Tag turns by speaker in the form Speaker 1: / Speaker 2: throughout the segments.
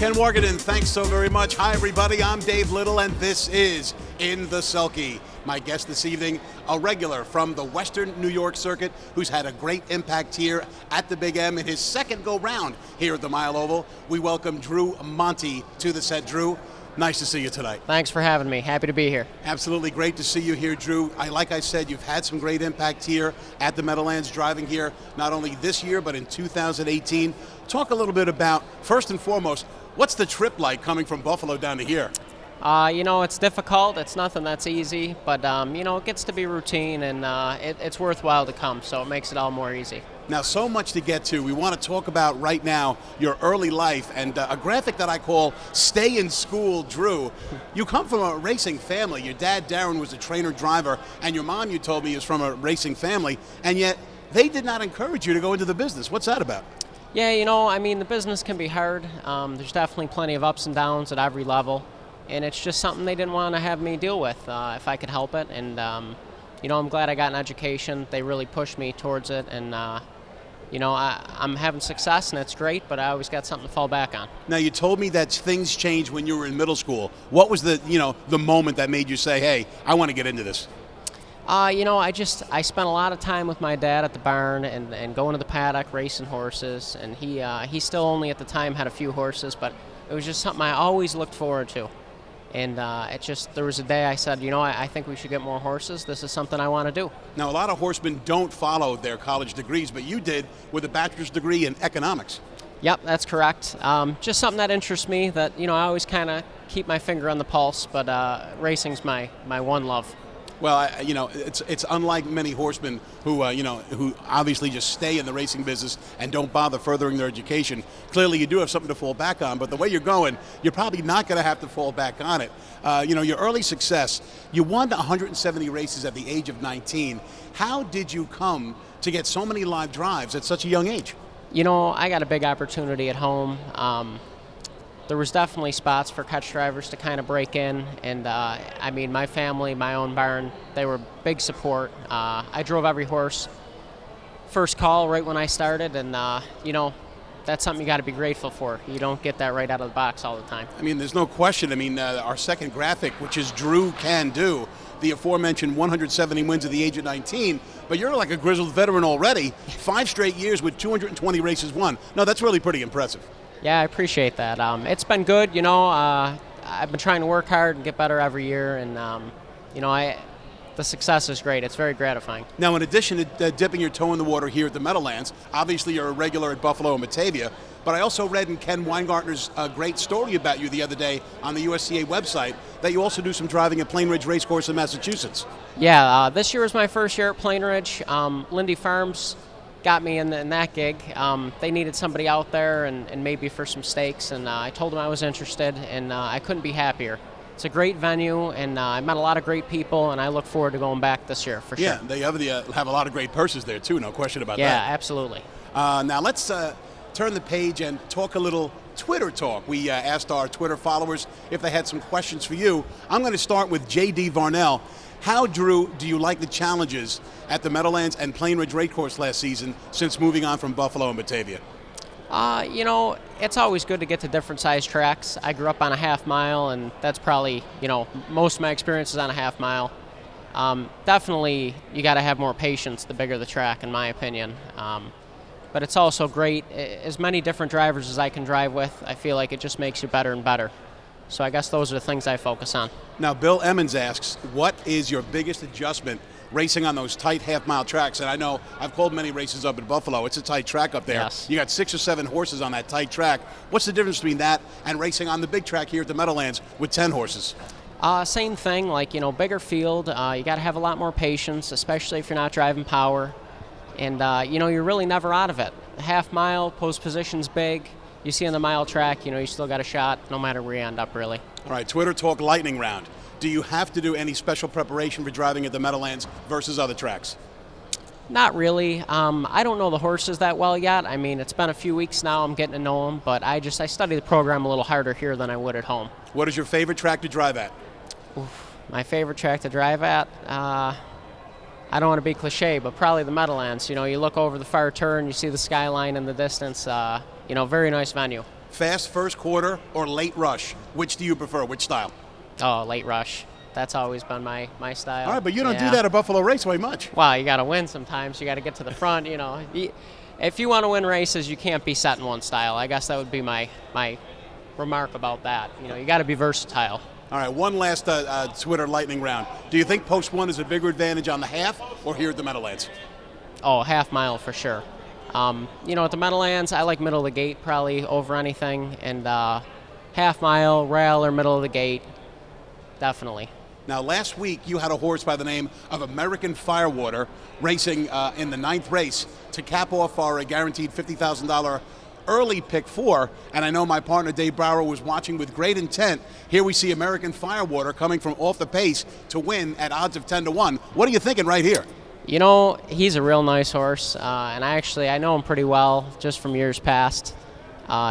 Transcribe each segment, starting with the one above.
Speaker 1: Ken Morgan, thanks so very much. Hi, everybody. I'm Dave Little, and this is In the Sulky. My guest this evening, a regular from the Western New York circuit who's had a great impact here at the Big M in his second go-round here at the Mile Oval. We welcome Drew Monti to the set. Drew, nice to see you tonight.
Speaker 2: Thanks for having me. Happy to be here.
Speaker 1: Absolutely great to see you here, Drew. Like I said, you've had some great impact here at the Meadowlands, driving here not only this year, but in 2018. Talk a little bit about, first and foremost, what's the trip like coming from Buffalo down to here?
Speaker 2: It's difficult. It's nothing that's easy, but, it gets to be routine, and it's worthwhile to come, so it makes it all more easy.
Speaker 1: Now, so much to get to. We want to talk about right now your early life and a graphic that I call Stay in School, Drew. You come from a racing family. Your dad, Darren, was a trainer driver, and your mom, you told me, is from a racing family, and yet they did not encourage you to go into the business. What's that about?
Speaker 2: Yeah, the business can be hard. There's definitely plenty of ups and downs at every level, and it's just something they didn't want to have me deal with if I could help it. And, I'm glad I got an education. They really pushed me towards it, and, I'm having success, and it's great, but I always got something to fall back on.
Speaker 1: Now, you told me that things changed when you were in middle school. What was the moment that made you say, hey, I want to get into this?
Speaker 2: I spent a lot of time with my dad at the barn and going to the paddock, racing horses, and he still only at the time had a few horses, but it was just something I always looked forward to. And there was a day I said, I think we should get more horses. This is something I want to do.
Speaker 1: Now, a lot of horsemen don't follow their college degrees, but you did with a bachelor's degree in economics.
Speaker 2: Yep, that's correct. Just something that interests me that, I always kind of keep my finger on the pulse, but racing's my one love.
Speaker 1: Well, it's unlike many horsemen who obviously just stay in the racing business and don't bother furthering their education. Clearly, you do have something to fall back on, but the way you're going, you're probably not going to have to fall back on it. Your early success, you won 170 races at the age of 19. How did you come to get so many live drives at such a young age?
Speaker 2: I got a big opportunity at home. There was definitely spots for catch drivers to kind of break in, and my family, my own barn, they were big support. I drove every horse first call right when I started, and that's something you got to be grateful for. You don't get that right out of the box all the time.
Speaker 1: There's no question. Our second graphic, which is Drew Can Do, the aforementioned 170 wins at the age of 19, but you're like a grizzled veteran already. 5 straight years with 220 races won. No, that's really pretty impressive.
Speaker 2: Yeah, I appreciate that. It's been good, I've been trying to work hard and get better every year, and, the success is great. It's very gratifying.
Speaker 1: Now, in addition to dipping your toe in the water here at the Meadowlands, obviously you're a regular at Buffalo and Batavia, but I also read in Ken Weingartner's great story about you the other day on the USCA website that you also do some driving at Plain Ridge Racecourse in Massachusetts.
Speaker 2: Yeah, this year was my first year at Plain Ridge. Lindy Farms got me in that gig. They needed somebody out there and maybe for some stakes, and I told them I was interested, and I couldn't be happier. It's a great venue, and I met a lot of great people, and I look forward to going back this year for sure.
Speaker 1: Yeah, they have a lot of great purses there too, no question about that.
Speaker 2: Yeah, absolutely.
Speaker 1: Now let's turn the page and talk a little Twitter talk. We asked our Twitter followers if they had some questions for you. I'm going to start with J.D. Varnell. How, Drew, do you like the challenges at the Meadowlands and Plain Ridge Racecourse last season since moving on from Buffalo and Batavia?
Speaker 2: It's always good to get to different size tracks. I grew up on a half mile, and that's probably, most of my experience is on a half mile. Definitely, you got to have more patience the bigger the track, in my opinion. But it's also great. As many different drivers as I can drive with, I feel like it just makes you better and better. So I guess those are the things I focus on.
Speaker 1: Now, Bill Emmons asks, what is your biggest adjustment racing on those tight half-mile tracks? And I know I've called many races up at Buffalo. It's a tight track up there.
Speaker 2: Yes.
Speaker 1: You got 6 or 7 horses on that tight track. What's the difference between that and racing on the big track here at the Meadowlands with 10 horses?
Speaker 2: Same thing, bigger field. You got to have a lot more patience, especially if you're not driving power. And, you're really never out of it. Half mile, post position's big. You see on the mile track, you still got a shot no matter where you end up, really.
Speaker 1: All right, Twitter Talk lightning round. Do you have to do any special preparation for driving at the Meadowlands versus other tracks?
Speaker 2: Not really. I don't know the horses that well yet. It's been a few weeks now. I'm getting to know them, but I study the program a little harder here than I would at home.
Speaker 1: What is your favorite track to drive at?
Speaker 2: My favorite track to drive at? I don't want to be cliche, but probably the Meadowlands. You look over the far turn, you see the skyline in the distance. Very nice venue.
Speaker 1: fast first quarter or late rush? Which do you prefer? Which style?
Speaker 2: Oh, late rush. That's always been my style.
Speaker 1: All right, but you don't do that at Buffalo Raceway much.
Speaker 2: Well, you got to win sometimes. You got to get to the front. You know, if you want to win races, you can't be set in one style. I guess that would be my remark about that. You know, you got to be versatile.
Speaker 1: All right, one last Twitter lightning round. Do you think Post 1 is a bigger advantage on the half or here at the Meadowlands?
Speaker 2: Oh, half mile for sure. You know, at the Meadowlands, I like middle of the gate probably over anything, and half mile, rail, or middle of the gate, definitely.
Speaker 1: Now, last week you had a horse by the name of American Firewater racing in the 9th race to cap off our guaranteed $50,000 early pick 4, and I know my partner Dave Brower was watching with great intent. Here we see American Firewater coming from off the pace to win at odds of 10-1. What are you thinking right here?
Speaker 2: You know, he's a real nice horse, and I know him pretty well just from years past.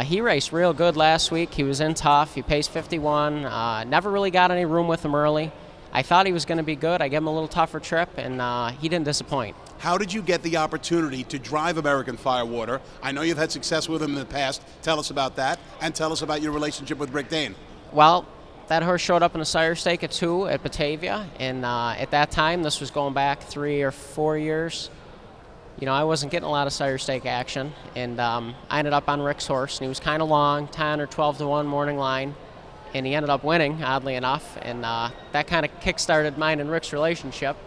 Speaker 2: He raced real good last week. He was in tough. He paced 51. Never really got any room with him early. I thought he was going to be good. I gave him a little tougher trip, and he didn't disappoint.
Speaker 1: How did you get the opportunity to drive American Firewater? I know you've had success with him in the past. Tell us about that, and tell us about your relationship with Rick Dane.
Speaker 2: Well, that horse showed up in a sire stake at 2 at Batavia, and at that time, this was going back 3 or 4 years. You know, I wasn't getting a lot of sire stake action, and I ended up on Rick's horse, and he was kind of long, 10 or 12-1 morning line. And he ended up winning, oddly enough, and that kind of kick-started mine and Rick's relationship.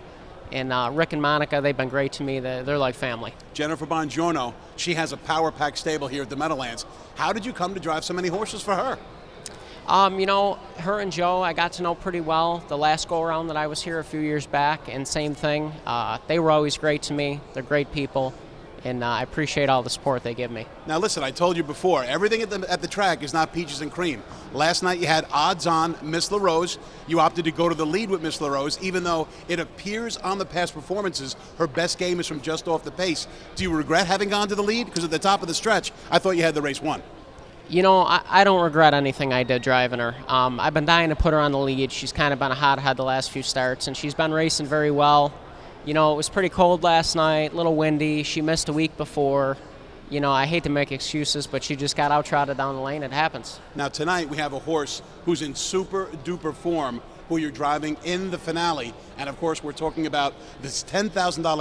Speaker 2: And Rick and Monica, they've been great to me. They're like family.
Speaker 1: Jennifer Bongiorno, she has a power pack stable here at the Meadowlands. How did you come to drive so many horses for her?
Speaker 2: You know, her and Joe, I got to know pretty well the last go-around that I was here a few years back, and same thing. They were always great to me. They're great people. And I appreciate all the support they give me.
Speaker 1: Now listen, I told you before, everything at the track is not peaches and cream. Last night you had odds on Miss LaRose. You opted to go to the lead with Miss LaRose, even though it appears on the past performances her best game is from just off the pace. Do you regret having gone to the lead? Because at the top of the stretch, I thought you had the race won.
Speaker 2: You know, I don't regret anything I did driving her. I've been dying to put her on the lead. She's kind of been a hothead the last few starts, and she's been racing very well. You know, it was pretty cold last night, a little windy. She missed a week before. You know, I hate to make excuses, but she just got out-trotted down the lane. It happens.
Speaker 1: Now, tonight we have a horse who's in super-duper form, who you're driving in the finale. And, of course, we're talking about this $10,000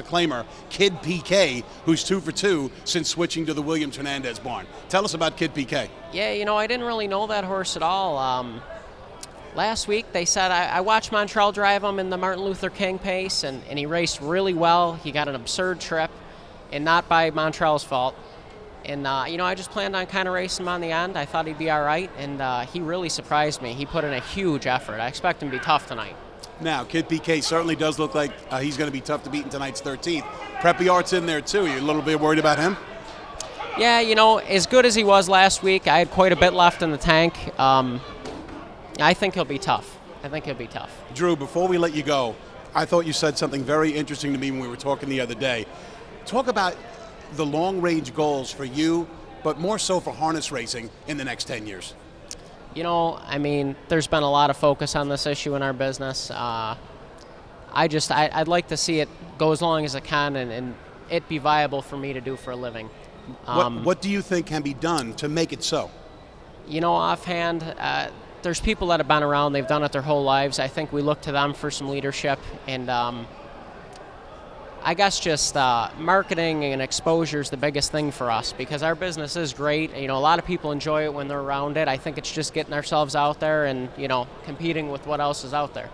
Speaker 1: claimer, Kid PK, who's 2 for 2 since switching to the Williams-Hernandez barn. Tell us about Kid PK.
Speaker 2: Yeah, you know, I didn't really know that horse at all. Last week, they said I watched Montreal drive him in the Martin Luther King pace, and he raced really well. He got an absurd trip, and not by Montreal's fault. And, you know, I just planned on kind of racing him on the end. I thought he'd be all right, and he really surprised me. He put in a huge effort. I expect him to be tough tonight.
Speaker 1: Now, Kid PK certainly does look like he's going to be tough to beat in tonight's 13th. Preppy Art's in there, too. You're a little bit worried about him?
Speaker 2: Yeah, you know, as good as he was last week, I had quite a bit left in the tank. I think he'll be tough.
Speaker 1: Drew, before we let you go, I thought you said something very interesting to me when we were talking the other day. Talk about the long-range goals for you, but more so for harness racing in the next 10 years.
Speaker 2: You know, I mean, there's been a lot of focus on this issue in our business. I'd like to see it go as long as it can and it be viable for me to do for a living.
Speaker 1: What do you think can be done to make it so?
Speaker 2: You know, offhand, there's people that have been around, they've done it their whole lives. I think we look to them for some leadership, and I guess just marketing and exposure is the biggest thing for us, because our business is great. You know, a lot of people enjoy it when they're around it. I think it's just getting ourselves out there and, you know, competing with what else is out there.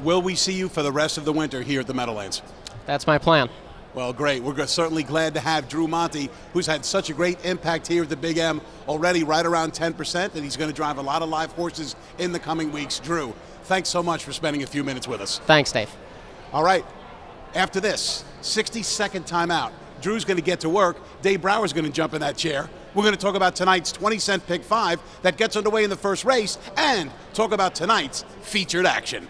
Speaker 1: Will we see you for the rest of the winter here at the Meadowlands?
Speaker 2: That's my plan.
Speaker 1: Well, great. We're certainly glad to have Drew Monti, who's had such a great impact here at the Big M, already right around 10%, and he's going to drive a lot of live horses in the coming weeks. Drew, thanks so much for spending a few minutes with us.
Speaker 2: Thanks, Dave.
Speaker 1: All right. After this 60-second timeout, Drew's going to get to work. Dave Brower's going to jump in that chair. We're going to talk about tonight's 20-cent pick 5 that gets underway in the first race, and talk about tonight's featured action.